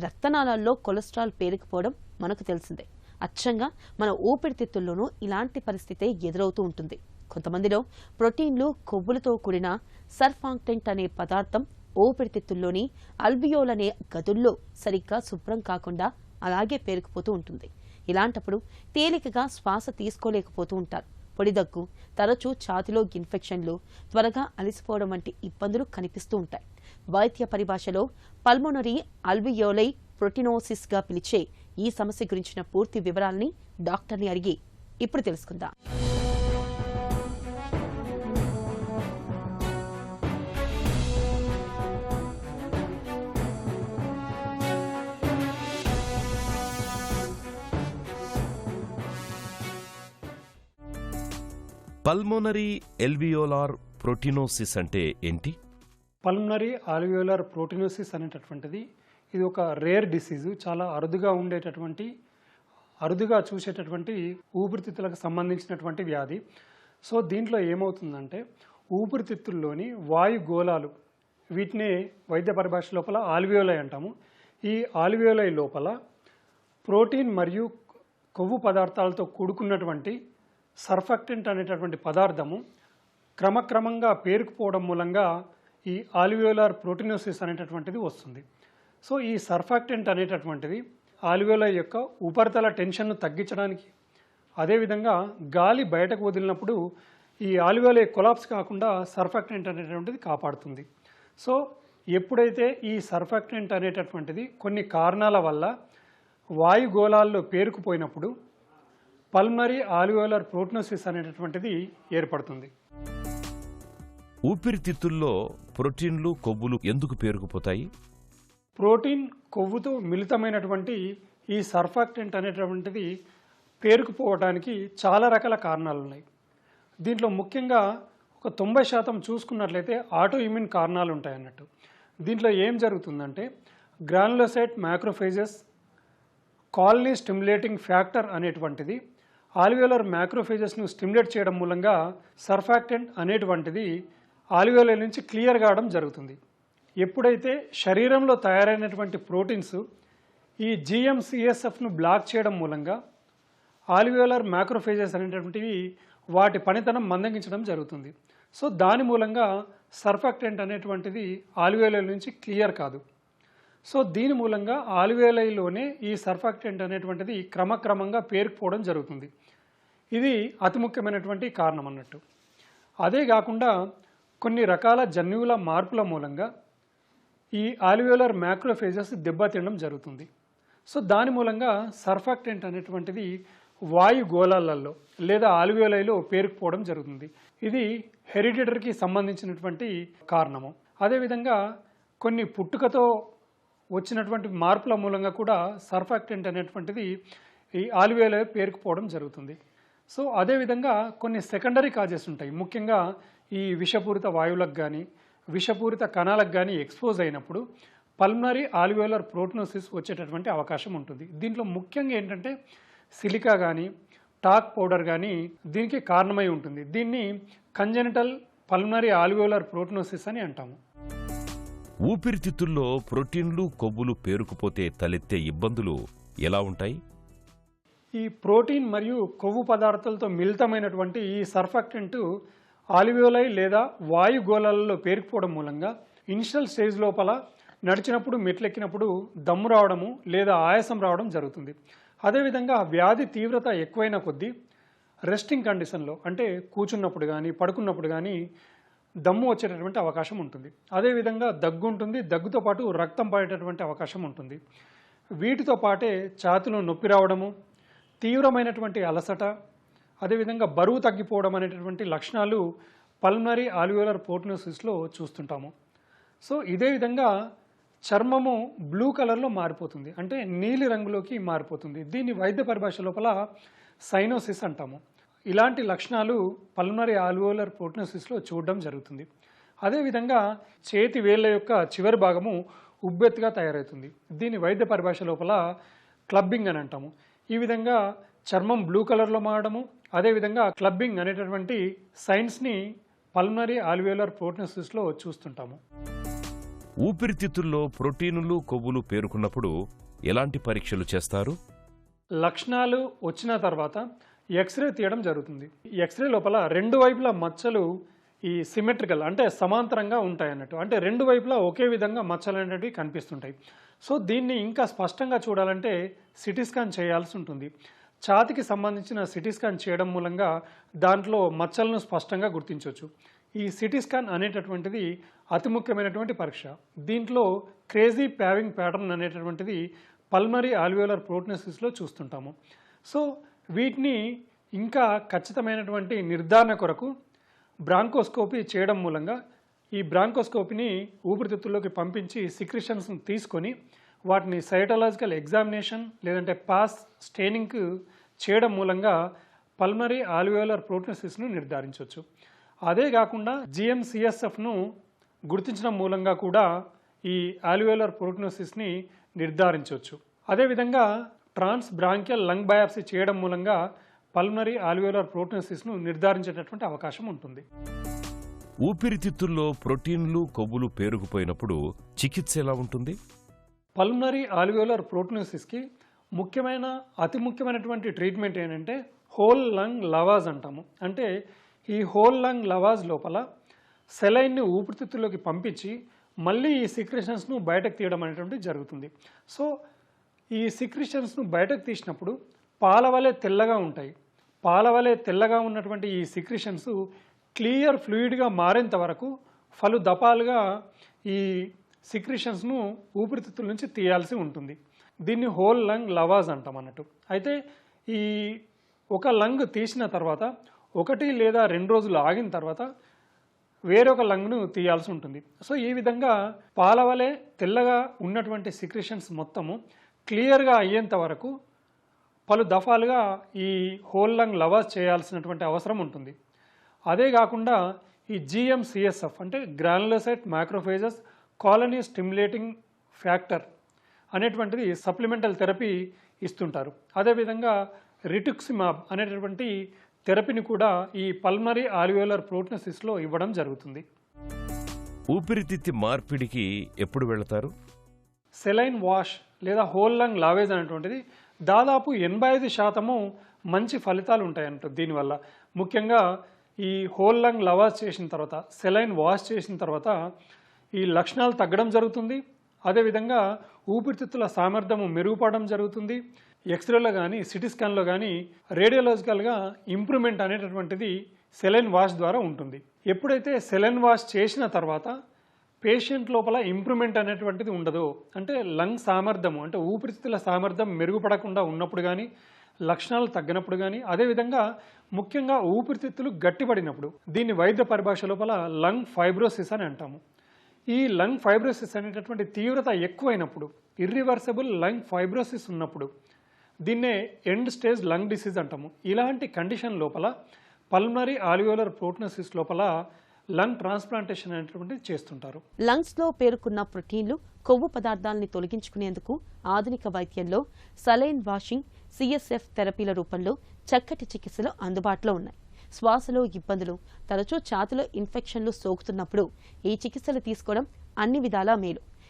రక్తనాళాల్లో కొలెస్ట్రాల్ పేరుకుపోవడం మనకు తెలిసిందే. అచ్చంగా మన ఊపిరితిత్తుల్లోనూ ఇలాంటి పరిస్థితే ఎదురవుతూ ఉంటుంది. కొంతమందిలో ప్రోటీన్లు, కొవ్వులతో కూడిన సర్ఫాక్టెంట్ అనే పదార్థం ఊపిరితిత్తుల్లోని అల్వియోల్ అనే గదుల్లో సరిగ్గా శుభ్రం కాకుండా అలాగే పేరుకుపోతూ ఉంటుంది. ఇలాంటప్పుడు తేలికగా శ్వాస తీసుకోలేకపోతూ ఉంటారు. పొడి దగ్గు, తరచూ ఛాతిలో ఇన్ఫెక్షన్లు, త్వరగా అలసిపోవడం వంటి ఇబ్బందులు కనిపిస్తూ ఉంటాయి. వైద్య పరిభాషలో పల్మోనరీ అల్వియోలై ప్రోటీనోసిస్ గా పిలిచే ఈ సమస్య గురించిన పూర్తి వివరాలని డాక్టర్ని అడిగి ఇప్పుడు తెలుసుకుందాం. పల్మోనరీ అల్వియోలార్ ప్రోటీనోసిస్ అంటే ఏంటి? పల్మనరీ ఆల్వియోలార్ ప్రోటీనోసిస్ అనేటటువంటిది ఇది ఒక రేర్ డిసీజు. చాలా అరుదుగా చూసేటటువంటి ఊపిరితిత్తులకు సంబంధించినటువంటి వ్యాధి. సో దీంట్లో ఏమవుతుందంటే ఊపిరితిత్తుల్లోని వాయు గోళాలు, వీటినే వైద్య పరిభాష లోపల ఆల్వియోలై అంటాము. ఈ ఆల్వియోలై లోపల ప్రోటీన్ మరియు కొవ్వు పదార్థాలతో కూడుకున్నటువంటి సర్ఫాక్టెంట్ అనేటటువంటి పదార్థము క్రమక్రమంగా పేరుకుపోవడం మూలంగా ఈ ఆల్వియోలార్ ప్రోటీనోసిస్ అనేటటువంటిది వస్తుంది. సో ఈ సర్ఫాక్టెంట్ అనేటటువంటిది ఆల్వియోలై యొక్క ఉపరితల టెన్షన్ను తగ్గించడానికి, అదేవిధంగా గాలి బయటకు వదిలినప్పుడు ఈ ఆల్వియోలై కొలాప్స్ కాకుండా సర్ఫాక్టెంట్ అనేటటువంటిది కాపాడుతుంది. సో ఎప్పుడైతే ఈ సర్ఫాక్టెంట్ అనేటటువంటిది కొన్ని కారణాల వల్ల వాయుగోళాల్లో పేరుకుపోయినప్పుడు పల్మనరీ ఆల్వియోలార్ ప్రోటీనోసిస్ అనేటటువంటిది ఏర్పడుతుంది. ఊపిరితిత్తుల్లో ప్రోటీన్లు, కొవ్వులు ఎందుకు పేరుకుపోతాయి? ప్రోటీన్, కొవ్వుతో మిళితమైనటువంటి ఈ సర్ఫాక్టెంట్ అనేటటువంటిది పేరుకుపోవడానికి చాలా రకాల కారణాలు ఉన్నాయి. దీంట్లో ముఖ్యంగా ఒక 90% చూసుకున్నట్లయితే ఆటో ఇమ్యూన్ కారణాలు ఉంటాయి అన్నట్టు. దీంట్లో ఏం జరుగుతుందంటే గ్రానులోసైట్ మ్యాక్రోఫేజెస్ కాలనీ స్టిమ్యులేటింగ్ ఫ్యాక్టర్ అనేటువంటిది ఆల్వియోలార్ మ్యాక్రోఫేజెస్ను స్టిమ్యులేట్ చేయడం మూలంగా సర్ఫాక్టెంట్ అనేటువంటిది ఆల్వియోలై నుంచి క్లియర్ కావడం జరుగుతుంది. ఎప్పుడైతే శరీరంలో తయారైనటువంటి ప్రోటీన్స్ ఈ GM-CSFను బ్లాక్ చేయడం మూలంగా ఆల్వియోలార్ మ్యాక్రోఫేజెస్ అనేటువంటివి వాటి పనితనం మందగించడం జరుగుతుంది. సో దాని మూలంగా సర్ఫాక్టెంట్ అనేటువంటిది ఆల్వియోలై నుంచి క్లియర్ కాదు. సో దీని మూలంగా ఆల్వియోలైలోనే ఈ సర్ఫాక్టెంట్ అనేటువంటిది క్రమక్రమంగా పేరుకుపోవడం జరుగుతుంది. ఇది అతి ముఖ్యమైనటువంటి కారణం అన్నట్టు. అదే కాకుండా కొన్ని రకాల జన్యువుల మార్పుల మూలంగా ఈ ఆల్వియోలార్ మ్యాక్రోఫేజెస్ దెబ్బతినడం జరుగుతుంది. సో దాని మూలంగా సర్ఫాక్టెంట్ అనేటువంటిది వాయు గోళాలలో లేదా ఆల్వియోలైలో పేరుకుపోవడం జరుగుతుంది. ఇది హెరిడిటరీకి సంబంధించినటువంటి కారణము. అదేవిధంగా కొన్ని పుట్టుకతో వచ్చినటువంటి మార్పుల మూలంగా కూడా సర్ఫాక్టెంట్ అనేటువంటిది ఈ ఆల్వియోలై పేరుకుపోవడం జరుగుతుంది. సో అదేవిధంగా కొన్ని సెకండరీ కాజెస్ ఉంటాయి. ముఖ్యంగా ఈ విషపూరిత వాయువులకు కానీ విషపూరిత కణాలకు కానీ ఎక్స్పోజ్ అయినప్పుడు పల్మనరీ ఆల్వియోలార్ ప్రోటీనోసిస్ వచ్చేటటువంటి అవకాశం ఉంటుంది. దీంట్లో ముఖ్యంగా ఏంటంటే సిలికా కానీ టాక్ పౌడర్ కానీ దీనికి కారణమై ఉంటుంది. దీన్ని కంజెనిటల్ పల్మనరీ ఆల్వియోలార్ ప్రోటీనోసిస్ అని అంటాము. ఊపిరితిత్తుల్లో ప్రోటీన్లు, కొవ్వులు పేరుకుపోతే తలెత్తే ఇబ్బందులు ఎలా ఉంటాయి? ఈ ప్రోటీన్ మరియు కొవ్వు పదార్థాలతో మిళితమైనటువంటి ఈ సర్ఫాక్టెంట్ ఆల్వియోలై లేదా వాయుగోళాలలో పేరుకుపోవడం మూలంగా ఇనిషియల్ స్టేజ్ లోపల నడిచినప్పుడు, మెట్లెక్కినప్పుడు దమ్ము రావడము లేదా ఆయాసం రావడం జరుగుతుంది. అదేవిధంగా వ్యాధి తీవ్రత ఎక్కువైన కొద్దీ రెస్టింగ్ కండిషన్లో అంటే కూర్చున్నప్పుడు కానీ పడుకున్నప్పుడు కానీ దమ్ము వచ్చేటటువంటి అవకాశం ఉంటుంది. అదేవిధంగా దగ్గు ఉంటుంది. దగ్గుతో పాటు రక్తం పడేటటువంటి అవకాశం ఉంటుంది. వీటితో పాటే ఛాతీలో నొప్పి రావడము, తీవ్రమైనటువంటి అలసట, అదేవిధంగా బరువు తగ్గిపోవడం అనేటటువంటి లక్షణాలు పల్మనరీ ఆల్వియోలార్ ప్రోటీనోసిస్లో చూస్తుంటాము. సో ఇదే విధంగా చర్మము బ్లూ కలర్లో మారిపోతుంది, అంటే నీలి రంగులోకి మారిపోతుంది. దీన్ని వైద్య పరిభాష లోపల సైనోసిస్ అంటాము. ఇలాంటి లక్షణాలు పల్మనరీ ఆల్వియోలార్ ప్రోటీనోసిస్లో చూడడం జరుగుతుంది. అదేవిధంగా చేతి వేళ్ళ యొక్క చివరి భాగము ఉబ్బెత్తుగా తయారవుతుంది. దీన్ని వైద్య పరిభాష లోపల క్లబ్బింగ్ అని అంటాము. ఈ విధంగా చర్మం బ్లూ కలర్లో మారడము, అదేవిధంగా క్లబ్బింగ్ అనేటటువంటి సైన్స్ని పల్మనరీ ఆల్వియోలార్ ప్రోటీనోసిస్లో చూస్తుంటాము. ఊపిరితిత్తుల్లో ప్రోటీనులు కొవ్వులు పేరుకున్నప్పుడు ఎలాంటి పరీక్షలు చేస్తారు? లక్షణాలు వచ్చిన తర్వాత ఎక్స్రే తీయడం జరుగుతుంది. ఈ ఎక్స్రే లోపల రెండు వైపులా మచ్చలు ఈ సిమెట్రికల్ అంటే సమాంతరంగా ఉంటాయి అన్నట్టు. అంటే రెండు వైపులా ఒకే విధంగా మచ్చలు అనేటివి కనిపిస్తుంటాయి. సో దీన్ని ఇంకా స్పష్టంగా చూడాలంటే సిటీ స్కాన్ చేయాల్సి ఉంటుంది. ఛాతికి సంబంధించిన సిటీ స్కాన్ చేయడం మూలంగా దాంట్లో మచ్చలను స్పష్టంగా గుర్తించవచ్చు. ఈ సిటీ స్కాన్ అనేటటువంటిది అతి ముఖ్యమైనటువంటి పరీక్ష. దీంట్లో క్రేజీ ప్యావింగ్ ప్యాటర్న్ అనేటటువంటిది పల్మరీ ఆల్వియోలర్ ప్రోటోసిస్లో చూస్తుంటాము. సో వీటిని ఇంకా ఖచ్చితమైనటువంటి నిర్ధారణ కొరకు బ్రాంకోస్కోపీ చేయడం మూలంగా ఈ బ్రాంకోస్కోపీని ఊపిరితిత్తుల్లోకి పంపించి సిక్రిషన్స్ని తీసుకొని వాటిని సైటలాజికల్ ఎగ్జామినేషన్ లేదంటే పాస్ స్టెయినింగ్ చేయడం మూలంగా పల్మరీ ఆల్వియోలర్ ప్రోటోసిస్ను నిర్ధారించవచ్చు. అదే కాకుండా GM-CSFను గుర్తించడం మూలంగా కూడా ఈ ఆల్వియోలర్ ప్రోటోసిస్ని నిర్ధారించవచ్చు. అదేవిధంగా ట్రాన్స్ బ్రాంకియల్ లంగ్ బయాప్సీ చేయడం మూలంగా పల్మరీ ఆల్వియోలర్ ప్రోటోసిస్ను నిర్ధారించేటటువంటి అవకాశం ఉంటుంది. ఊపిరితిత్తుల్లో ప్రోటీన్లు కొవ్వులు పేరుకుపోయినప్పుడు చికిత్స ఎలా ఉంటుంది? పల్మరీ ఆల్వియోలర్ ప్రోటోసిస్కి అతి ముఖ్యమైనటువంటి ట్రీట్మెంట్ ఏంటంటే హోల్ లంగ్ లవాజ్ అంటాము. అంటే ఈ హోల్ లంగ్ లవాజ్ లోపల సెలైన్ని ఊపిరితిత్తుల్లోకి పంపించి మళ్ళీ ఈ సిక్రిషన్స్ను బయటకు తీయడం అనేటువంటిది జరుగుతుంది. సో ఈ సిక్రిషన్స్ను బయటకు తీసినప్పుడు పాలవలే తెల్లగా ఉంటాయి. పాలవలే తెల్లగా ఉన్నటువంటి ఈ సిక్రిషన్స్ క్లియర్ ఫ్లూయిడ్గా మారేంత వరకు పలు దపాలుగా ఈ సిక్రిషన్స్ను ఊపిరితిత్తుల నుంచి తీయాల్సి ఉంటుంది. దీన్ని హోల్ లంగ్ లవాజ్ అంటాం అన్నట్టు. అయితే ఈ ఒక లంగ్ తీసిన తర్వాత 1 లేదా 2 రోజులు ఆగిన తర్వాత వేరొక లంగ్ను తీయాల్సి ఉంటుంది. సో ఈ విధంగా పాలవలే తెల్లగా ఉన్నటువంటి సిక్రిషన్స్ మొత్తము క్లియర్గా అయ్యేంత వరకు పలు దఫాలుగా ఈ హోల్ లంగ్ లవాజ్ చేయాల్సినటువంటి అవసరం ఉంటుంది. అదే కాకుండా ఈ GM-CSF అంటే granulocyte macrophages colony stimulating factor అనేటువంటిది సప్లిమెంటల్ థెరపీ ఇస్తుంటారు. అదేవిధంగా రిటుక్సిమాబ్ అనేటటువంటి థెరపీని కూడా ఈ పల్మరీ ఆల్వియోలర్ ప్రోటోసిస్లో ఇవ్వడం జరుగుతుంది. ఊపిరితిత్తి మార్పిడికి ఎప్పుడు వెళతారు? సెలైన్ వాష్ లేదా హోల్ లంగ్ లావేజ్ అనేటువంటిది దాదాపు 85% మంచి ఫలితాలు ఉంటాయంట. దీనివల్ల ముఖ్యంగా ఈ హోల్ లంగ్ లవాజ్ చేసిన తర్వాత సెలైన్ వాష్ చేసిన తర్వాత ఈ లక్షణాలు తగ్గడం జరుగుతుంది. అదేవిధంగా ఊపిరితిత్తుల సామర్థ్యము మెరుగుపడడం జరుగుతుంది. ఎక్స్రేలో కానీ సిటీ స్కాన్లో కానీ రేడియోలాజికల్గా ఇంప్రూవ్మెంట్ అనేటటువంటిది సెలైన్ వాష్ ద్వారా ఉంటుంది. ఎప్పుడైతే సెలైన్ వాష్ చేసిన తర్వాత పేషెంట్ లోపల ఇంప్రూవ్మెంట్ అనేటువంటిది ఉండదు, అంటే లంగ్ సామర్థ్యము అంటే ఊపిరితిత్తుల సామర్థ్యం మెరుగుపడకుండా ఉన్నప్పుడు కానీ లక్షణాలు తగ్గినప్పుడు కానీ అదేవిధంగా ముఖ్యంగా ఊపిరితిత్తులు గట్టిపడినప్పుడు దీన్ని వైద్య పరిభాష లోపల లంగ్ ఫైబ్రోసిస్ అని అంటాము. ఈ లంగ్ ఫైబ్రోసిస్ అనేటటువంటి తీవ్రత ఎక్కువైనప్పుడు ఇర్రివర్సిబుల్ లంగ్ ఫైబ్రోసిస్ ఉన్నప్పుడు దీన్నే ఎండ్ స్టేజ్ లంగ్ డిసీజ్ అంటాము. ఇలాంటి కండిషన్ లోపల పల్మరీ ఆల్వియోలర్ ప్రోటోసిస్ లోపల లంగ్ ట్రాన్స్ప్లాంటేషన్ అనేటువంటిది చేస్తుంటారు. లంగ్స్ లో పేరుకున్న ప్రోటీన్లు కొవ్వు పదార్థాలని తొలగించుకునేందుకు ఆధునిక వైద్యంలో సలైన్ వాషింగ్ CSF థెరపీల రూపంలో చక్కటి చికిత్సలు అందుబాటులో ఉన్నాయి. శ్వాసలో ఇబ్బందులు, తరచూ ఛాతిలో ఇన్ఫెక్షన్లు సోకుతున్నప్పుడు ఈ చికిత్సలు తీసుకోవడం అన్ని విధాలా మేలు.